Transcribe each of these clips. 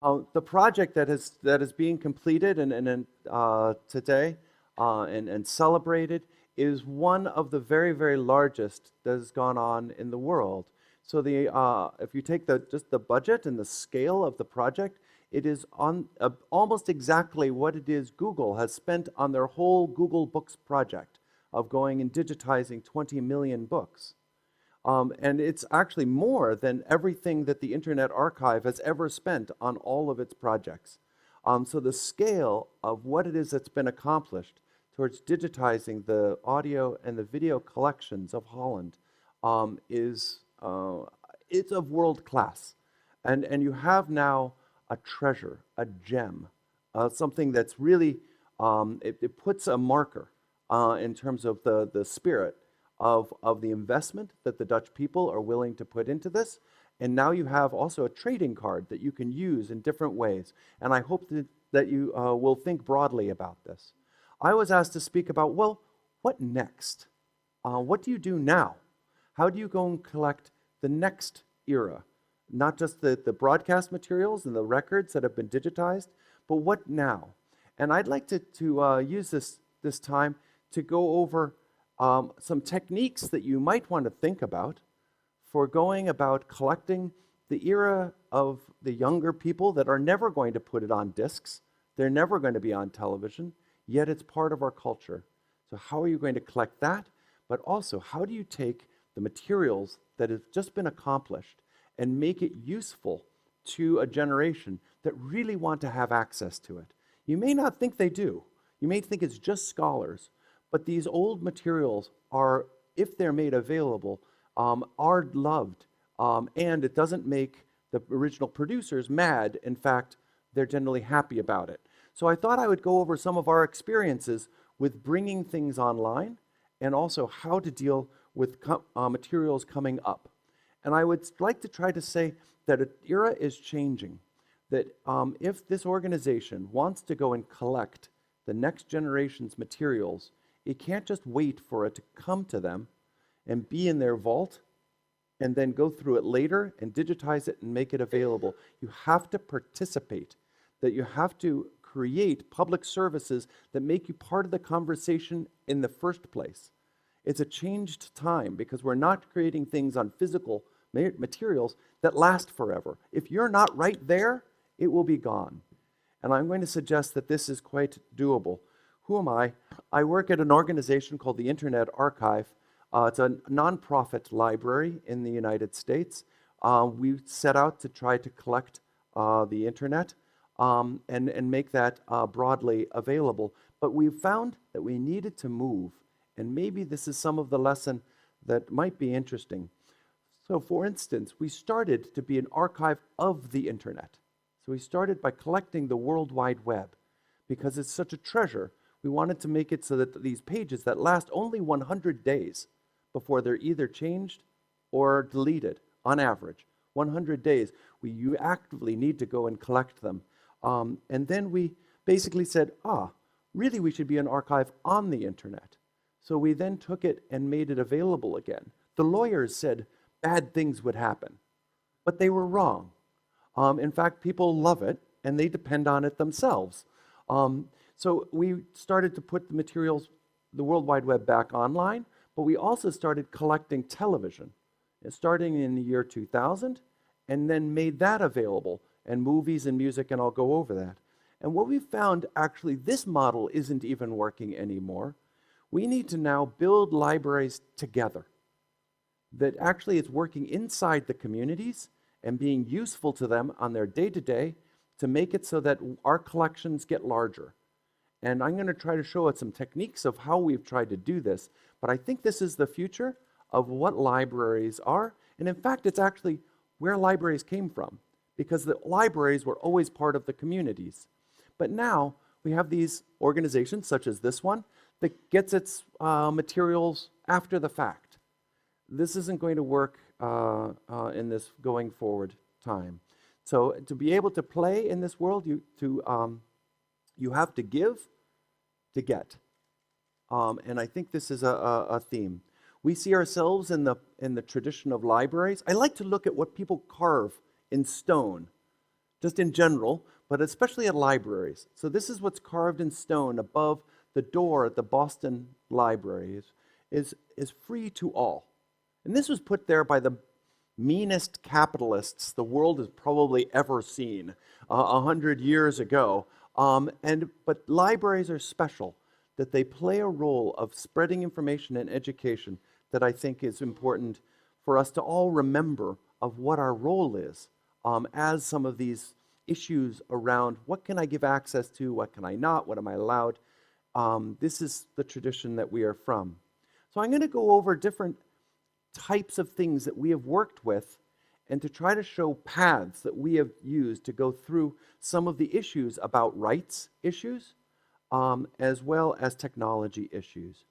The project that is being completed today and celebrated is one of the very, very largest that has gone on in the world. So if you take just the budget and the scale of the project, it is on almost exactly what it is Google has spent on their whole Google Books project of going and digitizing 20 million books. And it's actually more than everything that the Internet Archive has ever spent on all of its projects. So the scale of what it is that's been accomplished towards digitizing the audio and the video collections of Holland is it's of world class. And you have now a treasure, a gem, something that's really, it puts a marker in terms of the spirit of the investment that the Dutch people are willing to put into this. And now you have also a trading card that you can use in different ways. And I hope that you will think broadly about this. I was asked to speak about, well, what next? What do you do now? How do you go and collect the next era? Not just the broadcast materials and the records that have been digitized, but what now? And I'd like to use this time to go over some techniques that you might want to think about for going about collecting the era of the younger people that are never going to put it on discs. They're never going to be on television, yet it's part of our culture. So how are you going to collect that? But also, how do you take the materials that have just been accomplished and make it useful to a generation that really want to have access to it? You may not think they do. You may think it's just scholars. But these old materials are, if they're made available, are loved. And it doesn't make the original producers mad. In fact, they're generally happy about it. So I thought I would go over some of our experiences with bringing things online and also how to deal with materials coming up. And I would like to try to say that an era is changing, that if this organization wants to go and collect the next generation's materials, it can't just wait for it to come to them and be in their vault and then go through it later and digitize it and make it available. You have to participate, that you have to create public services that make you part of the conversation in the first place. It's a changed time because we're not creating things on physical materials that last forever. If you're not right there, it will be gone. And I'm going to suggest that this is quite doable. Who am I? I work at an organization called the Internet Archive. It's a nonprofit library in the United States. We set out to try to collect the internet and make that broadly available. But we found that we needed to move. And maybe this is some of the lesson that might be interesting. So for instance, we started to be an archive of the internet. So we started by collecting the World Wide Web because it's such a treasure. We wanted to make it so that these pages that last only 100 days before they're either changed or deleted, on average, 100 days, you actively need to go and collect them. And then we basically said, really we should be an archive on the internet. So we then took it and made it available again. The lawyers said bad things would happen, but they were wrong. In fact, people love it and they depend on it themselves. So we started to put the materials, the World Wide Web, back online, but we also started collecting television, starting in the year 2000, and then made that available, and movies and music, and I'll go over that. And what we found, actually, this model isn't even working anymore. We need to now build libraries together, that actually it's working inside the communities and being useful to them on their day-to-day to make it so that our collections get larger. And I'm going to try to show us some techniques of how we've tried to do this. But I think this is the future of what libraries are. And in fact, it's actually where libraries came from, because the libraries were always part of the communities. But now we have these organizations, such as this one, that gets its materials after the fact. This isn't going to work in this going forward time. So to be able to play in this world, you have to give to get. And I think this is a theme. We see ourselves in the tradition of libraries. I like to look at what people carve in stone just in general, but especially at libraries. So this is what's carved in stone above the door at the Boston Library, is free to all. And this was put there by the meanest capitalists the world has probably ever seen 100 years ago. But libraries are special, that they play a role of spreading information and education that I think is important for us to all remember of what our role is as some of these issues around what can I give access to, what can I not, what am I allowed. This is the tradition that we are from. So I'm going to go over different types of things that we have worked with and to try to show paths that we have used to go through some of the issues about rights issues as well as technology issues.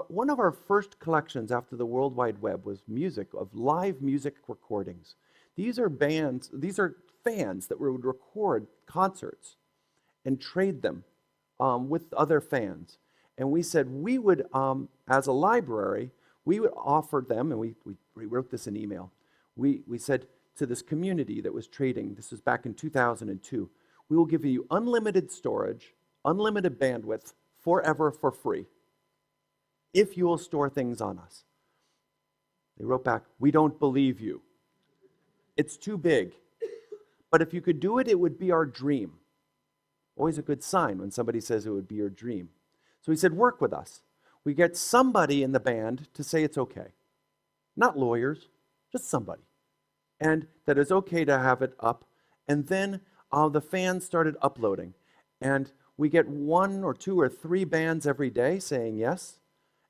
One of our first collections after the World Wide Web was music, of live music recordings. These are fans that would record concerts and trade them with other fans. And we said we would, as a library, we would offer them, and we wrote this in email, we said to this community that was trading, this was back in 2002, we will give you unlimited storage, unlimited bandwidth, forever for free, if you will store things on us. They wrote back, we don't believe you. It's too big. But if you could do it, it would be our dream. Always a good sign when somebody says it would be your dream. So he said, work with us. We get somebody in the band to say it's okay. Not lawyers, just somebody. And that it's okay to have it up. And then the fans started uploading. And we get 1 or 2 or 3 bands every day saying yes,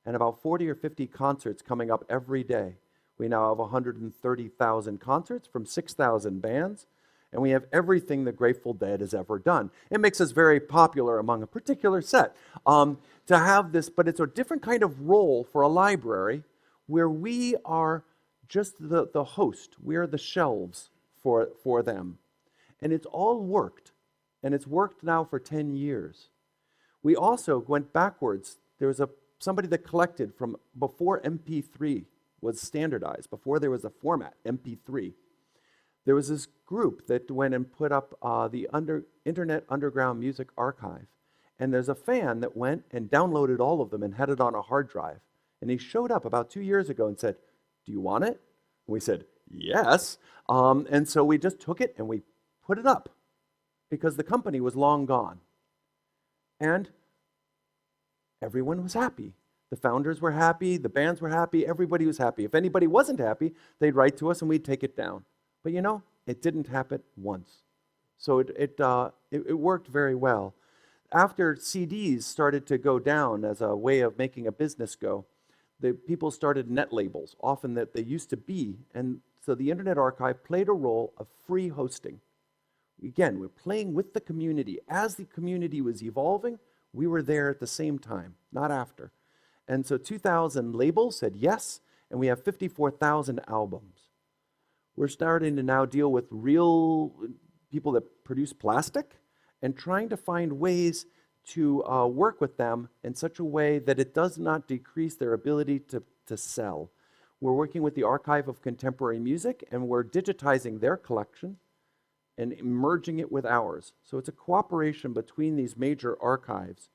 and about 40 or 50 concerts coming up every day. We now have 130,000 concerts from 6,000 bands, and we have everything the Grateful Dead has ever done. It makes us very popular among a particular set to have this, but it's a different kind of role for a library where we are just the host. We are the shelves for them. And it's all worked, and it's worked now for 10 years. We also went backwards. There was somebody that collected from before MP3 was standardized, before there was a format, MP3. There was this group that went and put up the Internet Underground Music Archive. And there's a fan that went and downloaded all of them and had it on a hard drive. And he showed up about 2 years ago and said, do you want it? And we said, yes. And so we just took it and we put it up because the company was long gone. And everyone was happy. The founders were happy, the bands were happy, everybody was happy. If anybody wasn't happy, they'd write to us and we'd take it down. But you know, it didn't happen once. So it worked very well. After CDs started to go down as a way of making a business go, the people started net labels, often that they used to be. And so the Internet Archive played a role of free hosting. Again, we're playing with the community. As the community was evolving, we were there at the same time, not after. And so 2,000 labels said yes, and we have 54,000 albums. We're starting to now deal with real people that produce plastic and trying to find ways to work with them in such a way that it does not decrease their ability to sell. We're working with the Archive of Contemporary Music, and we're digitizing their collection and merging it with ours. So it's a cooperation between these major archives.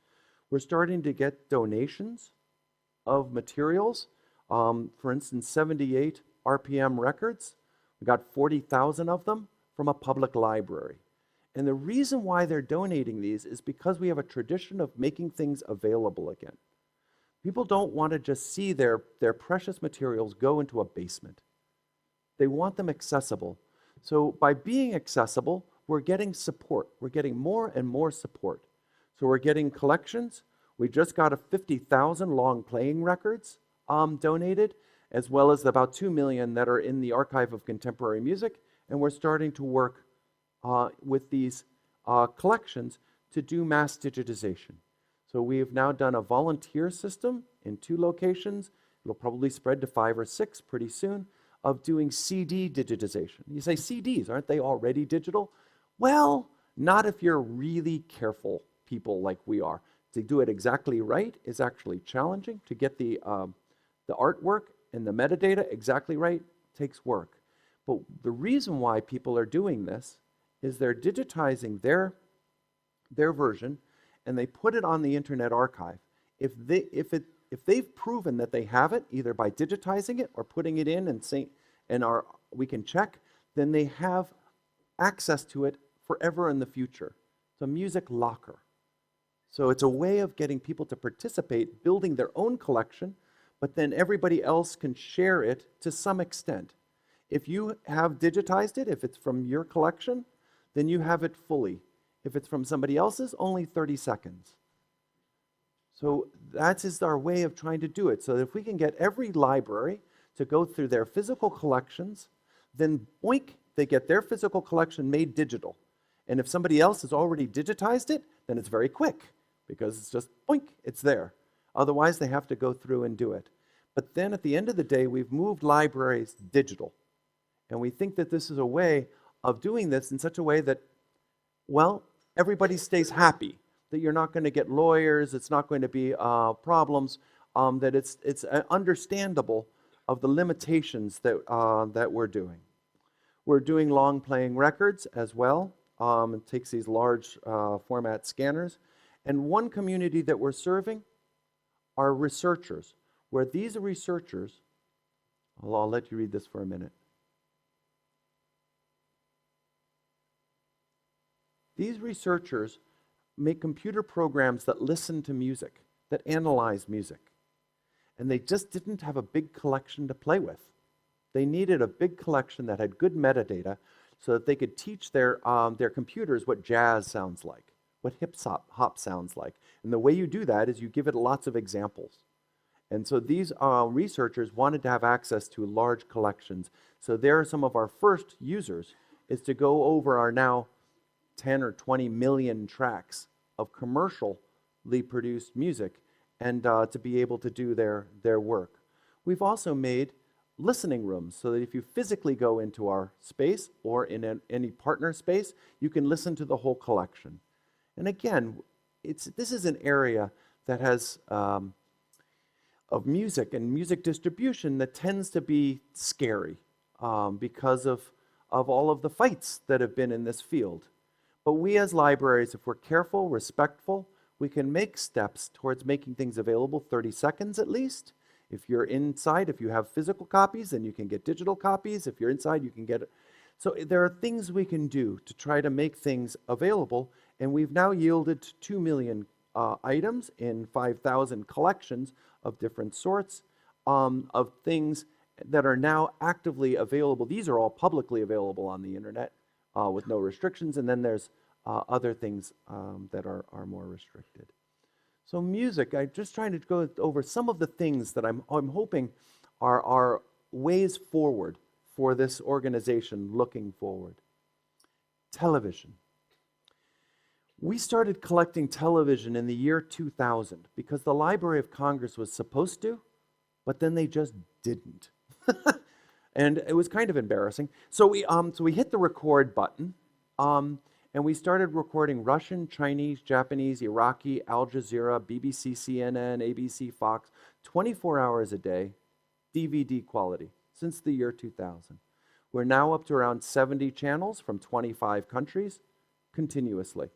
We're starting to get donations of materials. For instance, 78 RPM records. We got 40,000 of them from a public library. And the reason why they're donating these is because we have a tradition of making things available again. People don't want to just see their precious materials go into a basement. They want them accessible. So by being accessible, we're getting support. We're getting more and more support. So we're getting collections. We just got 50,000 long playing records donated, as well as about 2 million that are in the Archive of Contemporary Music. And we're starting to work with these collections to do mass digitization. So we have now done a volunteer system in 2 locations. It'll probably spread to 5 or 6 pretty soon, of doing CD digitization. You say, CDs, aren't they already digital? Well, not if you're really careful people like we are. To do it exactly right is actually challenging. To get the artwork and the metadata exactly right takes work. But the reason why people are doing this is they're digitizing their version, and they put it on the Internet Archive. If they've proven that they have it, either by digitizing it or putting it in we can check, then they have access to it forever in the future. It's a music locker. So it's a way of getting people to participate, building their own collection, but then everybody else can share it to some extent. If you have digitized it, if it's from your collection, then you have it fully. If it's from somebody else's, only 30 seconds. So that is our way of trying to do it. So if we can get every library to go through their physical collections, then boink, they get their physical collection made digital. And if somebody else has already digitized it, then it's very quick, because it's just boink, it's there. Otherwise, they have to go through and do it. But then at the end of the day, we've moved libraries digital. And we think that this is a way of doing this in such a way that, well, everybody stays happy, that you're not going to get lawyers, it's not going to be problems, that it's understandable of the limitations that we're doing. We're doing long playing records as well. It takes these large format scanners. And one community that we're serving are researchers, where these researchers, I'll let you read this for a minute. These researchers make computer programs that listen to music, that analyze music. And they just didn't have a big collection to play with. They needed a big collection that had good metadata so that they could teach their computers what jazz sounds like, what hip-hop sounds like. And the way you do that is you give it lots of examples. And so these researchers wanted to have access to large collections. So there are some of our first users, is to go over our now 10 or 20 million tracks of commercially produced music and to be able to do their work. We've also made listening rooms so that if you physically go into our space or in any partner space, you can listen to the whole collection. And again, this is an area that has of music and music distribution that tends to be scary because of all of the fights that have been in this field. But we as libraries, if we're careful, respectful, we can make steps towards making things available 30 seconds at least. If you're inside, if you have physical copies, then you can get digital copies. If you're inside, you can get it. So there are things we can do to try to make things available, and we've now yielded 2 million items in 5,000 collections of different sorts of things that are now actively available. These are all publicly available on the internet with no restrictions, and then there's other things that are more restricted. So music, I'm just trying to go over some of the things that I'm hoping are ways forward for this organization looking forward. Television. We started collecting television in the year 2000 because the Library of Congress was supposed to, but then they just didn't. And it was kind of embarrassing. So we hit the record button, and we started recording Russian, Chinese, Japanese, Iraqi, Al Jazeera, BBC, CNN, ABC, Fox, 24 hours a day, DVD quality, since the year 2000. We're now up to around 70 channels from 25 countries, continuously.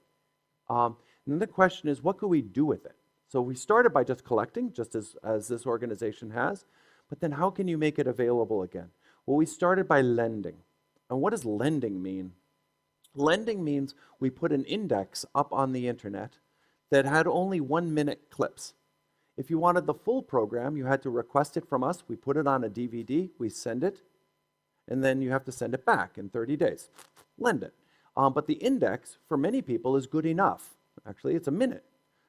And then the question is, what could we do with it? So we started by just collecting, just as this organization has, but then how can you make it available again? Well, we started by lending. And what does lending mean? Lending means we put an index up on the internet that had only 1-minute clips. If you wanted the full program, you had to request it from us. We put it on a DVD, we send it, and then you have to send it back in 30 days. Lend it. But the index, for many people, is good enough. Actually, it's a minute.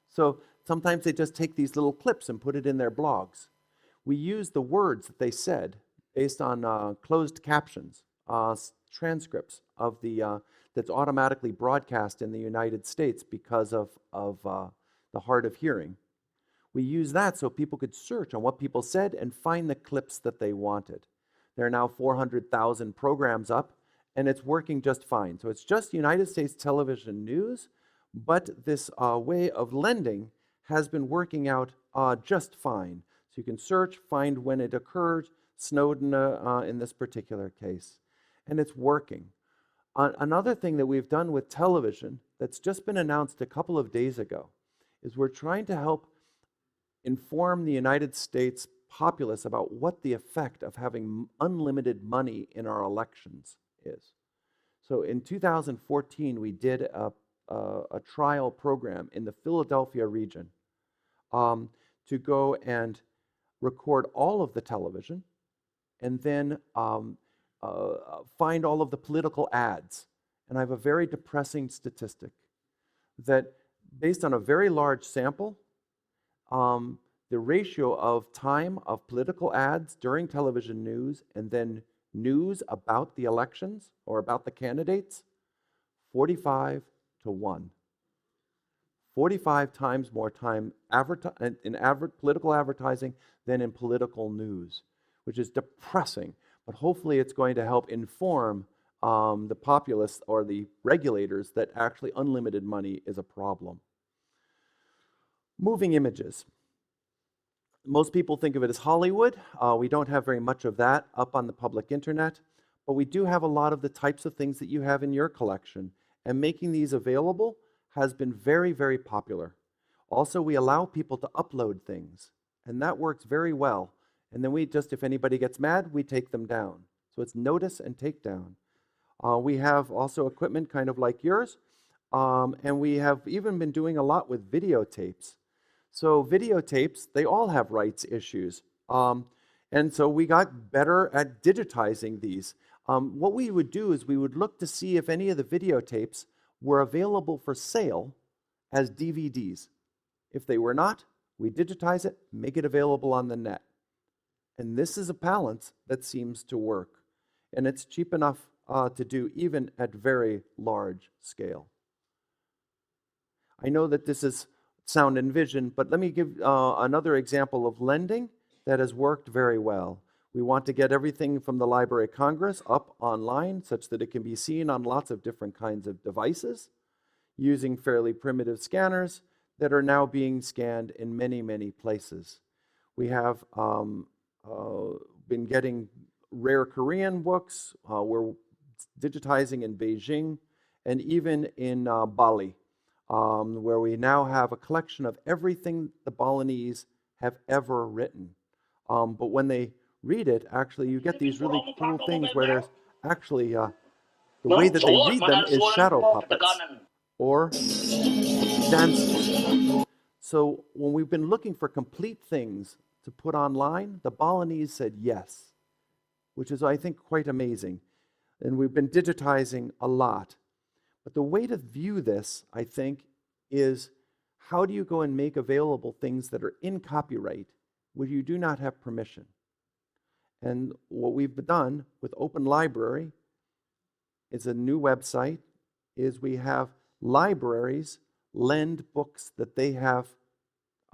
So sometimes they just take these little clips and put it in their blogs. We use the words that they said based on closed captions, transcripts of that's automatically broadcast in the United States because of the hard of hearing. We use that so people could search on what people said and find the clips that they wanted. There are now 400,000 programs up, and it's working just fine. So it's just United States television news, but this way of lending has been working out just fine. So you can search, find when it occurred, Snowden in this particular case, and it's working. Another thing that we've done with television that's just been announced a couple of days ago is we're trying to help inform the United States populace about what the effect of having unlimited money in our elections is. So in 2014, we did a trial program in the Philadelphia region to go and record all of the television and then find all of the political ads. And I have a very depressing statistic that based on a very large sample, the ratio of time of political ads during television news and then news about the elections or about the candidates, 45 to 1. 45 times more time in political advertising than in political news, which is depressing. But hopefully it's going to help inform the populace or the regulators that actually unlimited money is a problem. Moving images. Most people think of it as Hollywood. We don't have very much of that up on the public internet, but we do have a lot of the types of things that you have in your collection, and making these available has been very, very popular. Also, we allow people to upload things, and that works very well. And then we just, if anybody gets mad, we take them down. So it's notice and take down. We have also equipment kind of like yours, and we have even been doing a lot with videotapes. So videotapes, they all have rights issues. And so we got better at digitizing these. What we would do is we would look to see if any of the videotapes were available for sale as DVDs. If they were not, we digitize it, make it available on the net. And this is a balance that seems to work. And it's cheap enough to do even at very large scale. I know that this is sound and vision, but let me give another example of lending that has worked very well. We want to get everything from the Library of Congress up online such that it can be seen on lots of different kinds of devices using fairly primitive scanners that are now being scanned in many, many places. We have been getting rare Korean books. We're digitizing in Beijing and even in Bali, where we now have a collection of everything the Balinese have ever written. But when they read it, actually, you get these really cool things where there's actually, the way that they read them is shadow puppets or dances. So when we've been looking for complete things to put online, the Balinese said yes, which is, I think, quite amazing. And we've been digitizing a lot. But the way to view this, I think, is how do you go and make available things that are in copyright where you do not have permission? And what we've done with Open Library is a new website, is we have libraries lend books that they have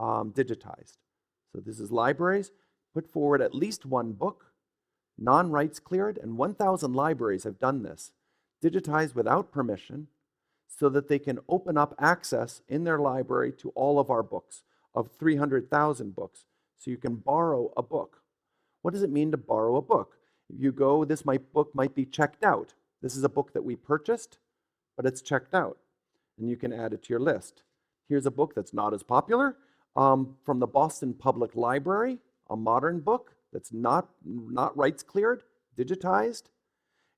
digitized. So this is libraries, put forward at least one book, non-rights cleared, and 1,000 libraries have done this, digitized without permission, so that they can open up access in their library to all of our books, of 300,000 books. So you can borrow a book. What does it mean to borrow a book? You go, book might be checked out. This is a book that we purchased, but it's checked out. And you can add it to your list. Here's a book that's not as popular, from the Boston Public Library, a modern book that's not rights cleared, digitized.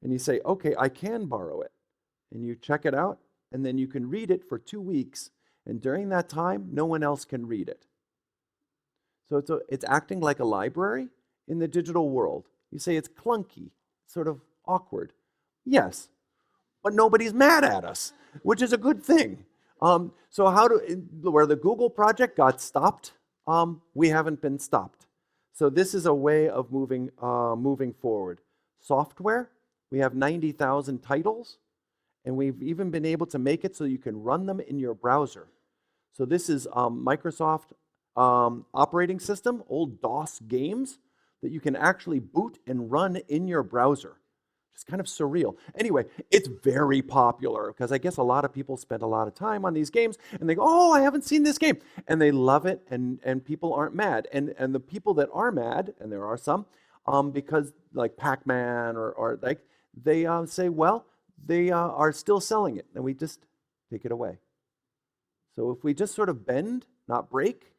And you say, okay, I can borrow it. And you check it out, and then you can read it for 2 weeks. And during that time, no one else can read it. So it's acting like a library in the digital world. You say it's clunky, sort of awkward. Yes, but nobody's mad at us, which is a good thing. So where the Google project got stopped, we haven't been stopped. So this is a way of moving forward. Software, we have 90,000 titles, and we've even been able to make it so you can run them in your browser. So this is Microsoft operating system, old DOS games, that you can actually boot and run in your browser. It's kind of surreal. Anyway, it's very popular because I guess a lot of people spend a lot of time on these games and they go, oh, I haven't seen this game. And they love it, and people aren't mad. And the people that are mad, and there are some, because like Pac-Man or like, they say, well, they are still selling it, and we just take it away. So if we just sort of bend, not break,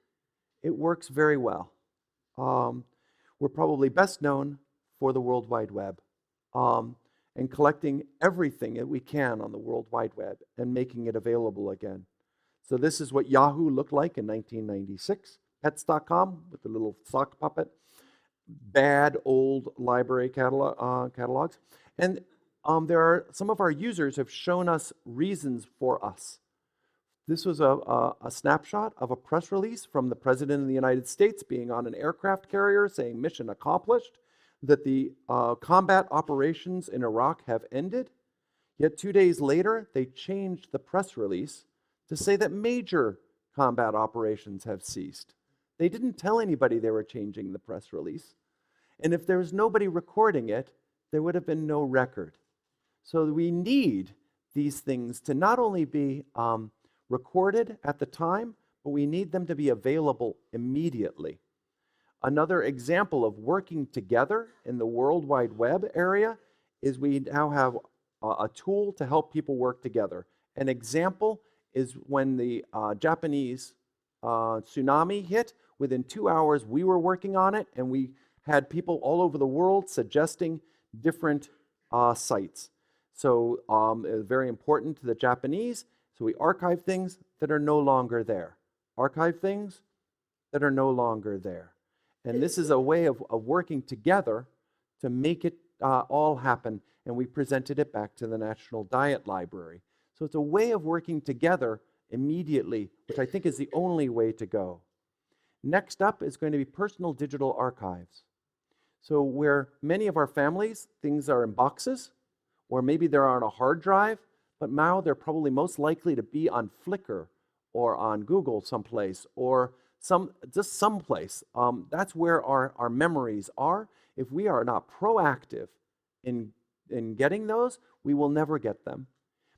it works very well. We're probably best known for the World Wide Web and collecting everything that we can on the World Wide Web and making it available again. So this is what Yahoo looked like in 1996. Pets.com with the little sock puppet. Bad old library catalogs. And there are some of our users have shown us reasons for us. This was a snapshot of a press release from the President of the United States being on an aircraft carrier saying mission accomplished, that the combat operations in Iraq have ended. Yet 2 days later, they changed the press release to say that major combat operations have ceased. They didn't tell anybody they were changing the press release. And if there was nobody recording it, there would have been no record. So we need these things to not only be recorded at the time, but we need them to be available immediately. Another example of working together in the World Wide Web area is we now have a tool to help people work together. An example is when the Japanese tsunami hit. Within 2 hours, we were working on it, and we had people all over the world suggesting different sites. So it was very important to the Japanese. So we archive things that are no longer there. Archive things that are no longer there. And this is a way of working together to make it all happen. And we presented it back to the National Diet Library. So it's a way of working together immediately, which I think is the only way to go. Next up is going to be personal digital archives. So where many of our families, things are in boxes, or maybe they're on a hard drive, but now they're probably most likely to be on Flickr or on Google someplace, or just someplace. That's where our memories are. If we are not proactive in getting those, we will never get them.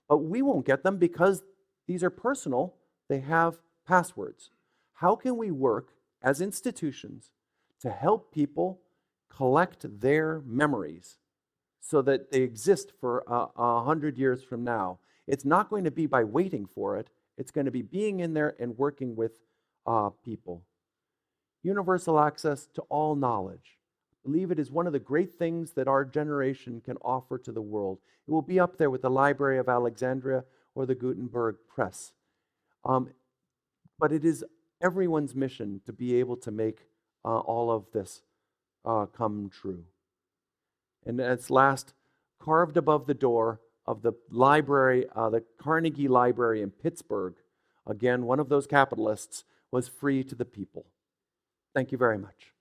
But we won't get them because these are personal. They have passwords. How can we work as institutions to help people collect their memories so that they exist for 100 years from now? It's not going to be by waiting for it. It's going to be being in there and working with people. Universal access to all knowledge. I believe it is one of the great things that our generation can offer to the world. It will be up there with the Library of Alexandria or the Gutenberg Press. But it is everyone's mission to be able to make all of this come true. And as last, carved above the door of the library, the Carnegie Library in Pittsburgh, again, one of those capitalists, was free to the people. Thank you very much.